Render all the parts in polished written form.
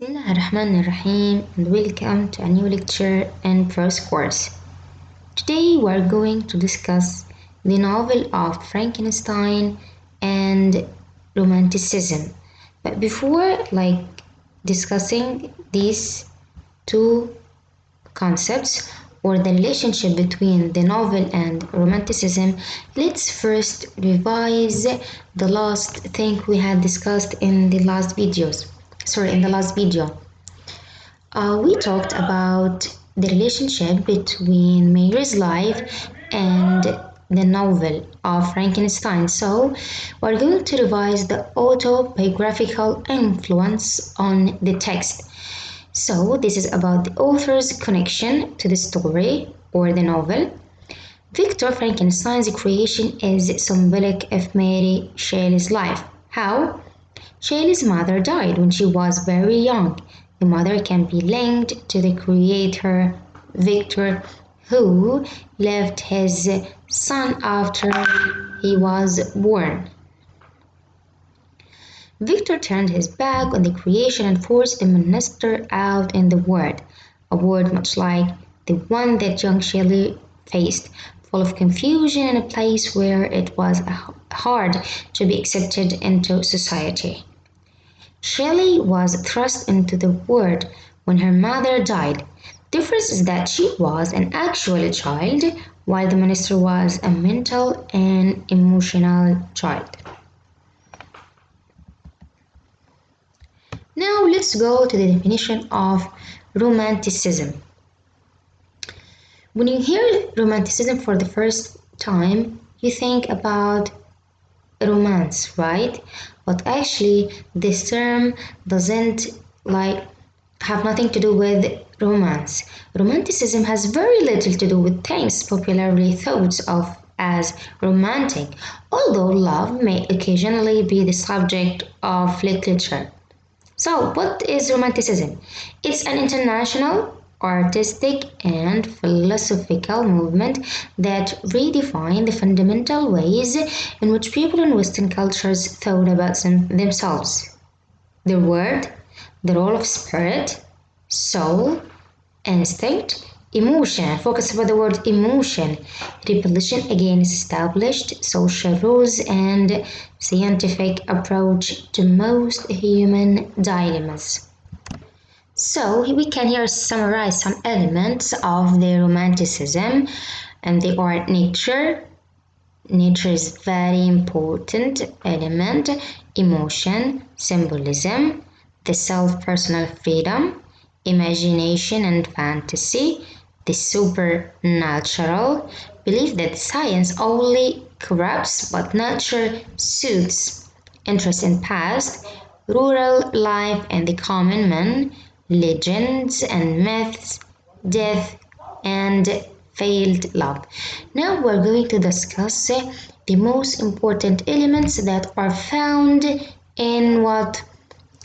Bismillahirrahmanirrahim and welcome to a new lecture and first course. Today we are going to discuss the novel of Frankenstein and romanticism. But before discussing these two concepts or the relationship between the novel and romanticism, let's first revise the last thing we had discussed in the last video. We talked about the relationship between Mary's life and the novel of Frankenstein. So we're going to revise the autobiographical influence on the text. So this is about the author's connection to the story or the novel. Victor Frankenstein's creation is symbolic of Mary Shelley's life. How? Shelley's mother died when she was very young. The mother can be linked to the creator, Victor, who left his son after he was born. Victor turned his back on the creation and forced the monster out in the world, a world much like the one that young Shelley faced, full of confusion in a place where it was hard to be accepted into society. Shelley was thrust into the world when her mother died. The difference is that she was an actual child, while the monster was a mental and emotional child. Now let's go to the definition of romanticism. When you hear romanticism for the first time, you think about romance, right? But actually this term doesn't have nothing to do with romance. Romanticism has very little to do with things popularly thought of as romantic, although love may occasionally be the subject of literature. So, what is romanticism? It's an international, artistic, and philosophical movement that redefined the fundamental ways in which people in Western cultures thought about themselves, their world, the role of spirit, soul, instinct, emotion. Focus about the word emotion, repulsion against established social rules, and scientific approach to most human dilemmas. So we can here summarize some elements of the romanticism, and they are nature. Nature is very important element, emotion, symbolism, the self-personal freedom, imagination and fantasy, the supernatural, belief that science only corrupts but nature soothes, interest in past, rural life and the common man, legends and myths, death and failed love. Now we're going to discuss the most important elements that are found in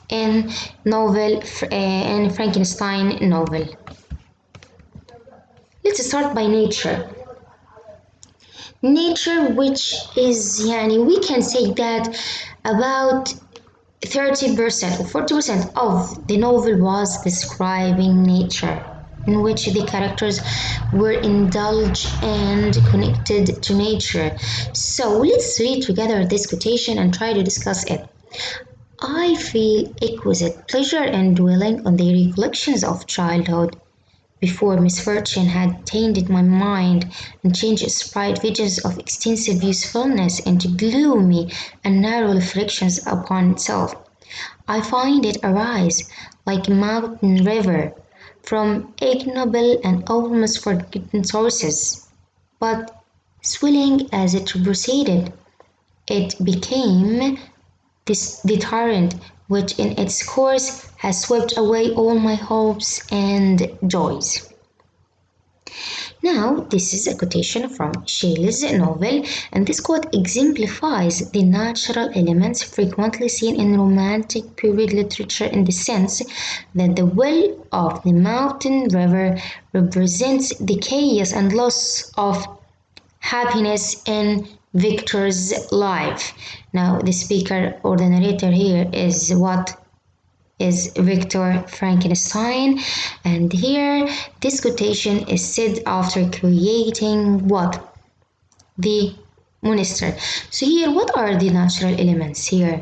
in Frankenstein novel. Let's start by nature. Nature, which is we can say that about 30% or 40% of the novel was describing nature, in which the characters were indulged and connected to nature. So let's read together this quotation and try to discuss it. I feel exquisite pleasure in dwelling on the recollections of childhood, before misfortune had tainted my mind and changed its bright visions of extensive usefulness into gloomy and narrow reflections upon itself. I find it arise like a mountain river from ignoble and almost forgotten sources, but swelling as it proceeded, it became the torrent which in its course has swept away all my hopes and joys. Now, this is a quotation from Shelley's novel, and this quote exemplifies the natural elements frequently seen in romantic period literature in the sense that the well of the mountain river represents the chaos and loss of happiness in Victor's life. Now, the speaker or the narrator here is what is Victor Frankenstein, and here this quotation is said after creating what? The monster. So here, what are the natural elements here?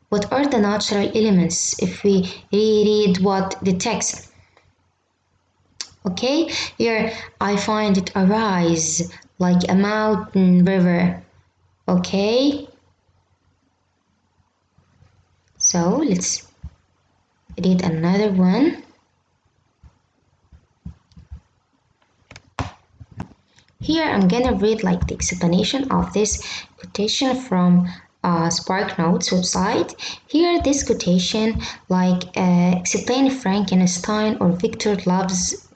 What are the natural elements if we reread what the text? Okay, here I find it arise like a mountain river. Okay, so let's read another one. Here I'm gonna read like the explanation of this quotation from Spark Notes website. Here this quotation like explain Frankenstein or Victor loves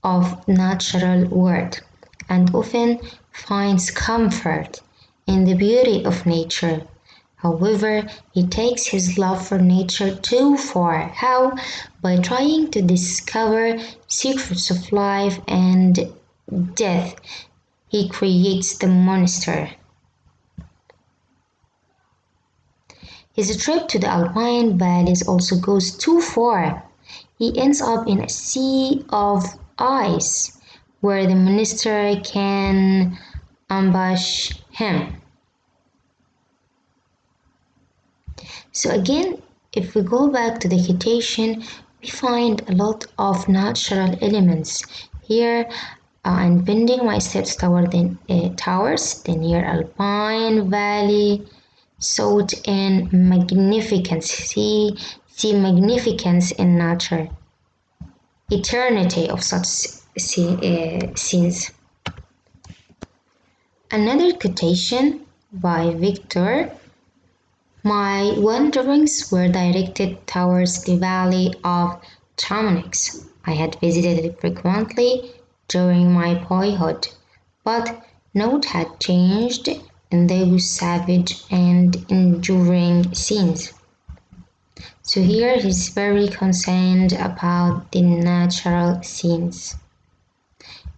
of natural world and often finds comfort in the beauty of nature. However, he takes his love for nature too far. How? By trying to discover secrets of life and death, he creates the monster. His trip to the Alpine valleys also goes too far. He ends up in a sea of ice where the monster can ambush him. So again, if we go back to the quotation, we find a lot of natural elements here. And bending my steps toward the towers, the near Alpine Valley, sought in magnificence. See magnificence in nature, eternity of such scenes. Another quotation by Victor. My wanderings were directed towards the valley of Chamonix. I had visited it frequently during my boyhood, but naught had changed in those savage and enduring scenes. So here he's very concerned about the natural scenes.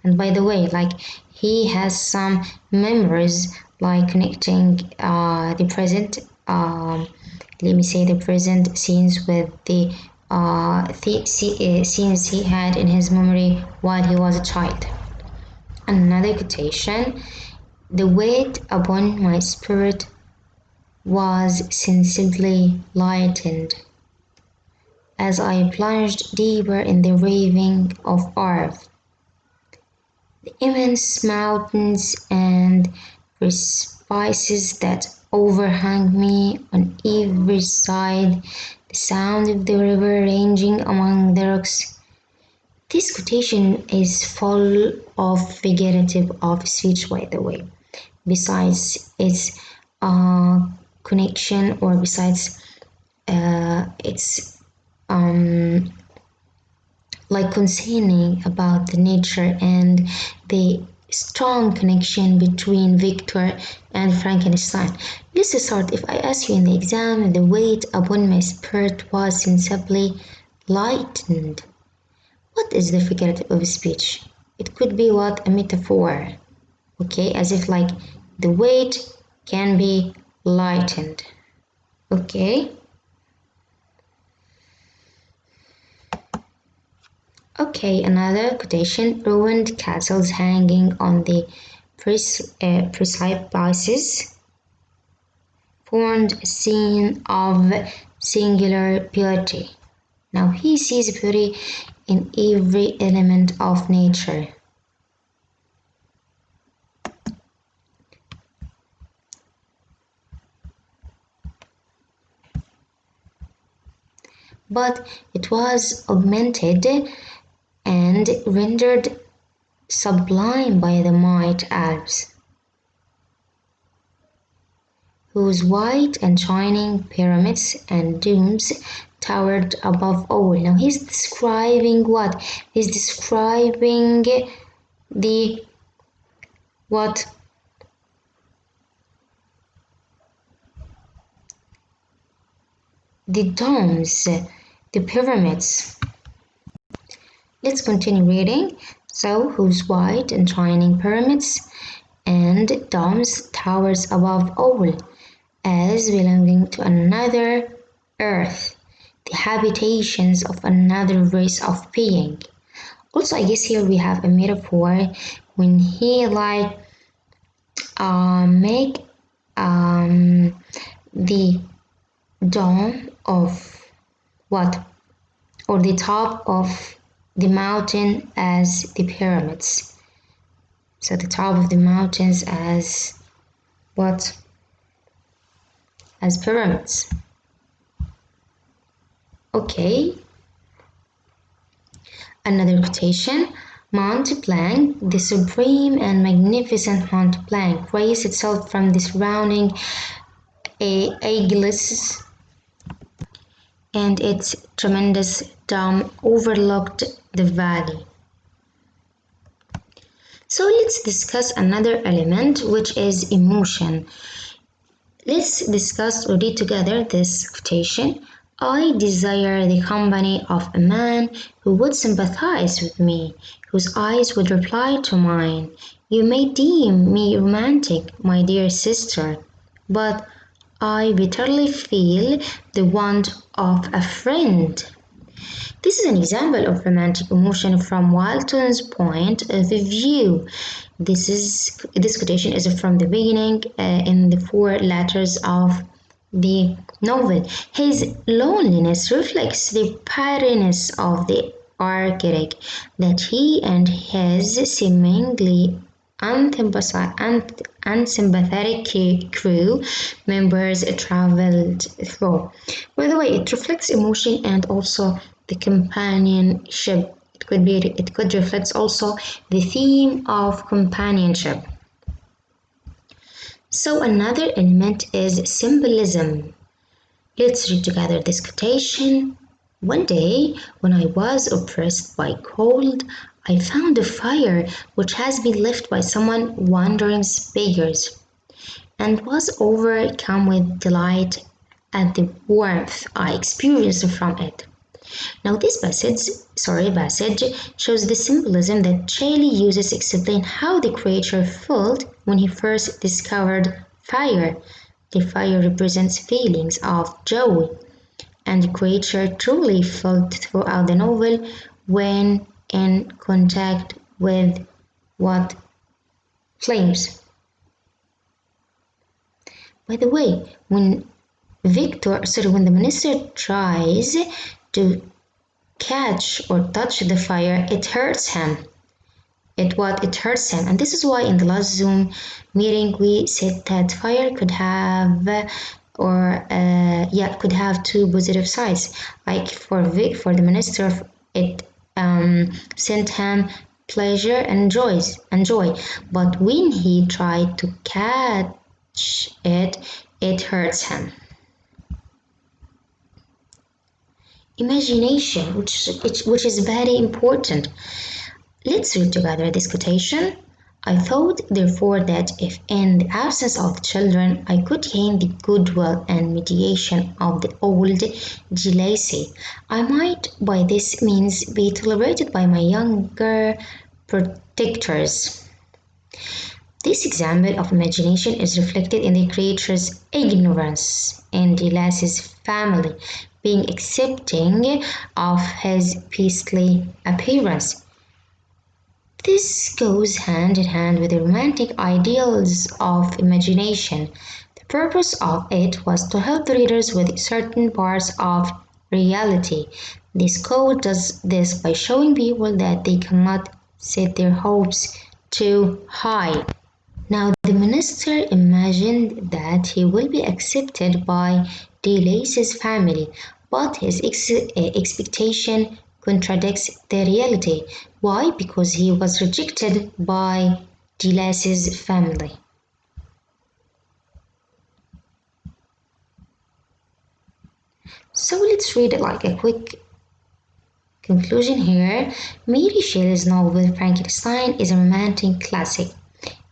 And by the way, like he has some memories like connecting the present, let me say the present scenes with the scenes he had in his memory while he was a child. Another quotation, the weight upon my spirit was sensibly lightened as I plunged deeper in the raving of earth. The immense mountains and precipices that overhang me on every side, the sound of the river ranging among the rocks. This quotation is full of figurative of speech, by the way. Besides its connection, or besides its like concerning about the nature and the strong connection between Victor and Frankenstein. Let's start. If I ask you in the exam, the weight upon my spirit was sensibly lightened. What is the figurative of speech? It could be what? A metaphor. Okay, as if like the weight can be lightened. Okay. Okay, another quotation, ruined castles hanging on the precipices formed a scene of singular beauty. Now he sees beauty in every element of nature. But it was augmented and rendered sublime by the mighty Alps, whose white and shining pyramids and domes towered above all. Now he's describing what? He's describing the what? The domes, the pyramids. Let's continue reading. So, whose white and shining pyramids and domes towers above all, as belonging to another earth, the habitations of another race of being. Also, I guess here we have a metaphor when he like make the dome of what, or the top of the mountain as the pyramids. So the top of the mountains as what? As pyramids. Okay. Another quotation. Mont Blanc, the supreme and magnificent Mont Blanc, raised itself from the surrounding aiguilles, and its tremendous dome overlooked the valley. So let's discuss another element, which is emotion. Let's discuss or read together this quotation. I desire the company of a man who would sympathize with me, whose eyes would reply to mine. You may deem me romantic, my dear sister, but I bitterly feel the want of a friend. This is an example of romantic emotion from Walton's point of view. This quotation is from the beginning in the four letters of the novel. His loneliness reflects the pettiness of the architect that he and his seemingly unsympathetic crew members traveled through. By the way, it reflects emotion and also the companionship. It could reflect also the theme of companionship. So another element is symbolism. Let's read together this quotation. One day, when I was oppressed by cold, I found a fire which has been lit by someone wandering beggars, and was overcome with delight at the warmth I experienced from it. Now this passage shows the symbolism that Shelley uses to explain how the creature felt when he first discovered fire. The fire represents feelings of joy, and the creature truly felt throughout the novel when in contact with what? Flames. By the way, when the minister tries to catch or touch the fire, it hurts him. It hurts him, and this is why in the last Zoom meeting we said that fire could have could have two positive sides. Like for the minister, it sent him pleasure and joy. But when he tried to catch it, it hurts him. Imagination, which is very important. Let's read together this quotation. I thought, therefore, that if in the absence of the children I could gain the goodwill and mediation of the old Delacy, I might by this means be tolerated by my younger protectors. This example of imagination is reflected in the creature's ignorance in Delacy's family, being accepting of his beastly appearance. This goes hand in hand with the romantic ideals of imagination. The purpose of it was to help the readers with certain parts of reality. This code does this by showing people that they cannot set their hopes too high. Now the minister imagined that he will be accepted by Delacy's family, but his expectation contradicts the reality. Why? Because he was rejected by Delacy's family. So let's read like a quick conclusion here. Mary Shelley's novel Frankenstein is a romantic classic.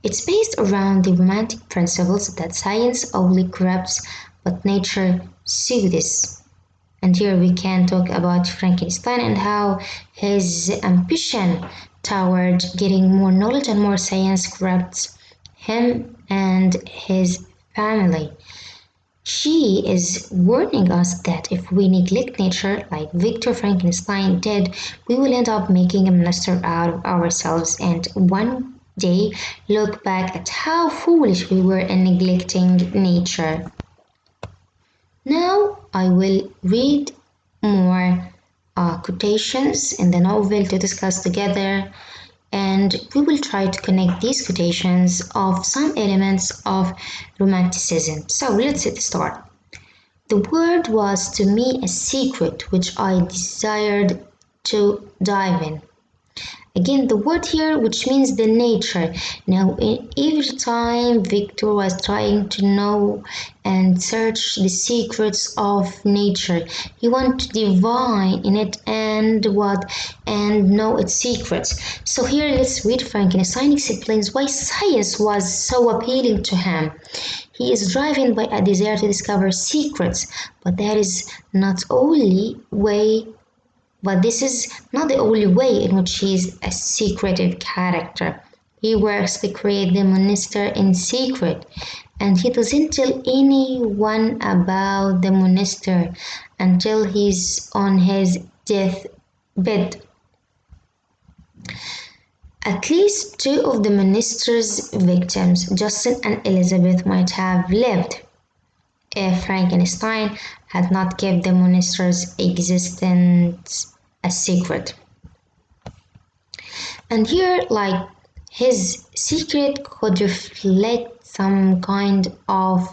It's based around the romantic principles that science only corrupts but nature soothes. And here we can talk about Frankenstein and how his ambition toward getting more knowledge and more science corrupts him and his family. She is warning us that if we neglect nature like Victor Frankenstein did, we will end up making a monster out of ourselves and one day look back at how foolish we were in neglecting nature. Now I will read more quotations in the novel to discuss together, and we will try to connect these quotations of some elements of romanticism. So let's start. The world was to me a secret which I desired to dive in. Again, the word here, which means the nature. Now, every time Victor was trying to know and search the secrets of nature, he wanted to divine in it and know its secrets. So here, let's read. Frankenstein explains why science was so appealing to him. He is driven by a desire to discover secrets, but that is not only way but this is not the only way in which he is a secretive character. He works to create the monster in secret, and he doesn't tell anyone about the monster until he's on his deathbed. At least two of the monster's victims, Justin and Elizabeth, might have lived if Frankenstein had not kept the monster's existence a secret. And here, like, his secret could reflect some kind of,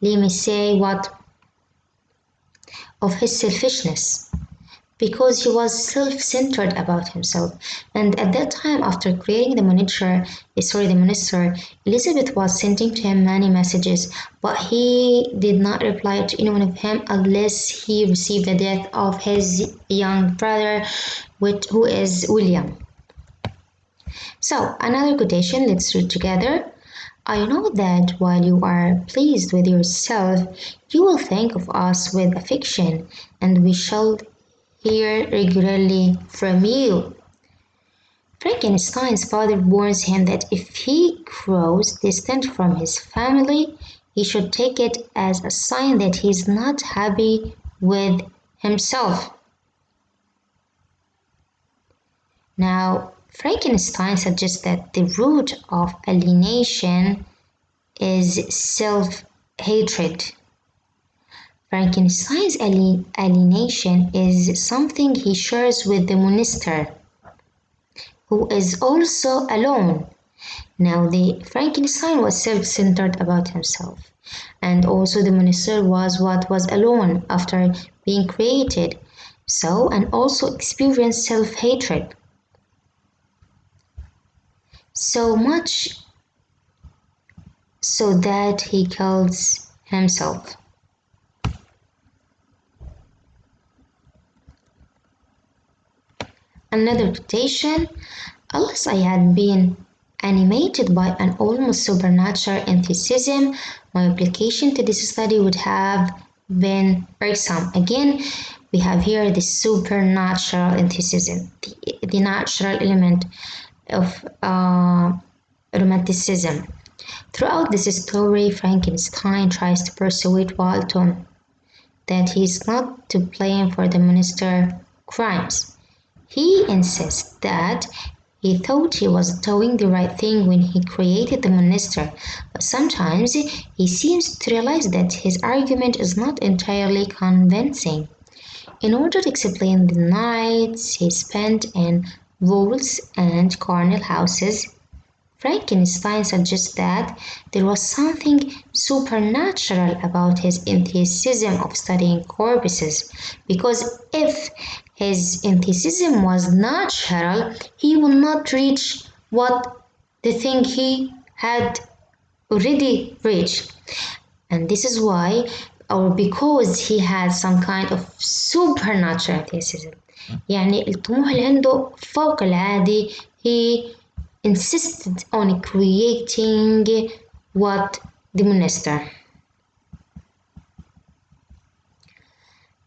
let me say, what of his selfishness, because he was self-centered about himself. And at that time, after creating the monster, Elizabeth was sending to him many messages, but he did not reply to any one of them unless he received the death of his young brother, who is William. So another quotation, let's read together. I know that while you are pleased with yourself, you will think of us with affection, and we shall hear regularly from you. Frankenstein's father warns him that if he grows distant from his family, he should take it as a sign that he is not happy with himself. Now, Frankenstein suggests that the root of alienation is self-hatred. Frankenstein's alienation is something he shares with the monster, who is also alone. Now, the Frankenstein was self-centered about himself, and also the monster was alone after being created. So, and also experienced self-hatred. So much so that he kills himself. Another quotation, unless I had been animated by an almost supernatural enthusiasm, my application to this study would have been irksome. Again, we have here the supernatural enthusiasm, the natural element of romanticism. Throughout this story, Frankenstein tries to persuade Walton that he is not to blame for the monster crimes. He insists that he thought he was doing the right thing when he created the monster, but sometimes he seems to realize that his argument is not entirely convincing. In order to explain the nights he spent in vaults and corner houses, Frankenstein suggests that there was something supernatural about his enthusiasm of studying corpses, because if his enthusiasm was natural, he would not reach what the thing he had already reached. And this is why, or because he had some kind of supernatural enthusiasm. يعني الطموح اللي عنده فوق العادي. He insisted on creating what the monster.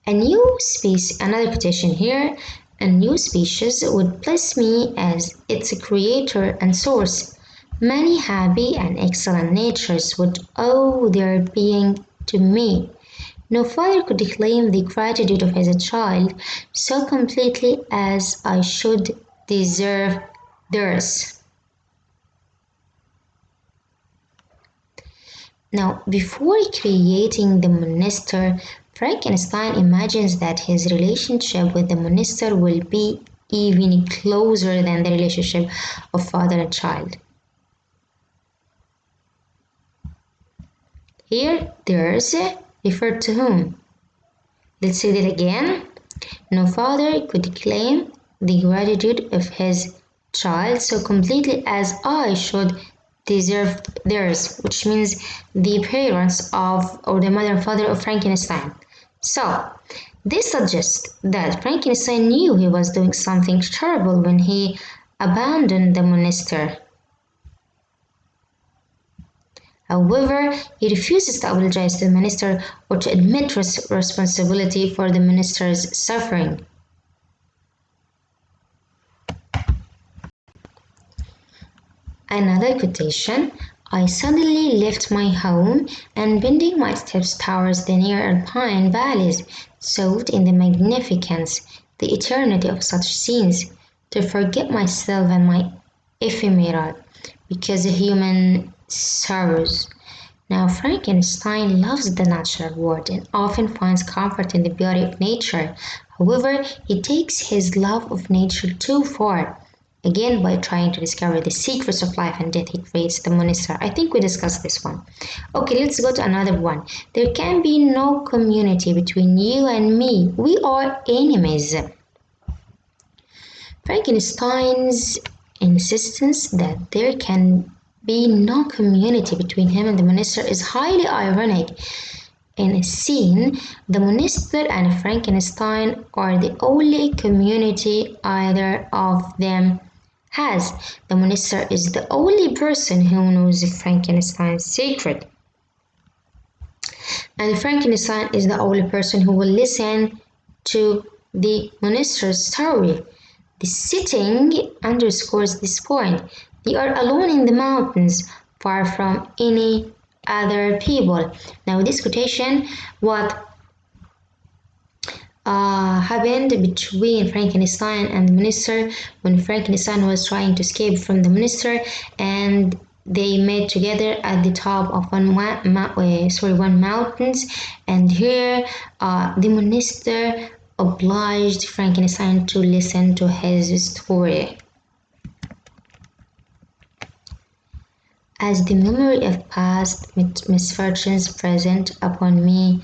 Another quotation here, a new species would bless me as its creator and source. Many happy and excellent natures would owe their being to me. No father could claim the gratitude of his child so completely as I should deserve theirs. Now, before creating the monster, Frankenstein imagines that his relationship with the monster will be even closer than the relationship of father and child. Here, theirs referred to whom? Let's say that again. No father could claim the gratitude of his child so completely as I should deserve theirs, which means the parents of or the mother and father of Frankenstein. So, this suggests that Frankenstein knew he was doing something terrible when he abandoned the monster. However, he refuses to apologize to the minister or to admit responsibility for the minister's suffering. Another quotation, I suddenly left my home and bending my steps towards the near alpine valleys, soaked in the magnificence, the eternity of such scenes, to forget myself and my ephemeral, because of human sorrows. Now, Frankenstein loves the natural world and often finds comfort in the beauty of nature. However, he takes his love of nature too far. Again, by trying to discover the secrets of life and death, he creates the monster. I think we discussed this one. Okay, let's go to another one. There can be no community between you and me. We are enemies. Frankenstein's insistence that there can be no community between him and the monster is highly ironic. In a scene, the monster and Frankenstein are the only community either of them has. The monster is the only person who knows Frankenstein's secret. And Frankenstein is the only person who will listen to the monster's story. The setting underscores this point. They are alone in the mountains, far from any other people. Now, this quotation, what happened between Frankenstein and the monster when Frankenstein was trying to escape from the monster, and they met together at the top of one mountains, and here the monster obliged Frankenstein to listen to his story. As the memory of past misfortunes present upon me,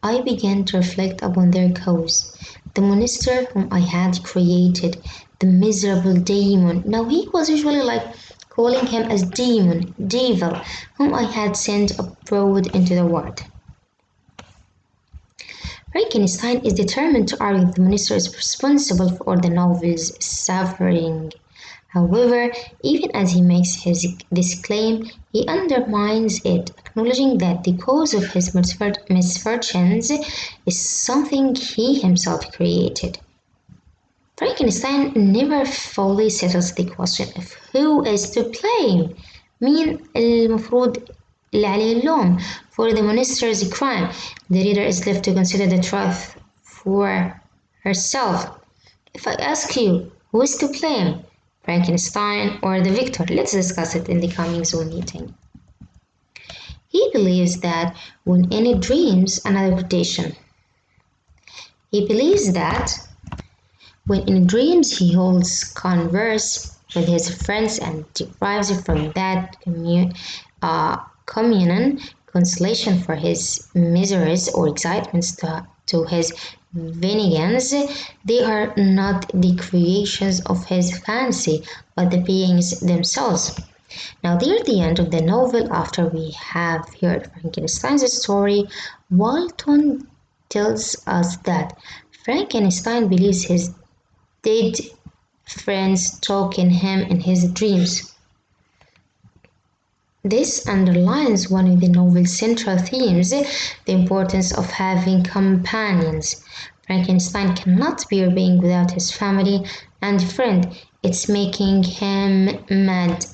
I began to reflect upon their cause. The monster whom I had created, the miserable demon. Now he was usually like calling him as demon, devil, whom I had sent abroad into the world. Frankenstein is determined to argue that the monster is responsible for the novel's suffering. However, even as he makes this claim, he undermines it, acknowledging that the cause of his misfortunes is something he himself created. Frankenstein never fully settles the question of who is to blame. مين المفروض اللي عليه اللوم for the monster's crime? The reader is left to consider the truth for herself. If I ask you, who is to blame? Frankenstein or the victor? Let's discuss it in the coming Zoom meeting. He believes that when any dreams, another quotation. He believes that when in dreams he holds converse with his friends and derives from that communion consolation for his miseries or excitements to his vengeance. They are not the creations of his fancy, but the beings themselves. Now, near the end of the novel, after we have heard Frankenstein's story, Walton tells us that Frankenstein believes his dead friends talk in him in his dreams. This underlines one of the novel's central themes, the importance of having companions. Frankenstein cannot bear being without his family and friend. It's making him mad.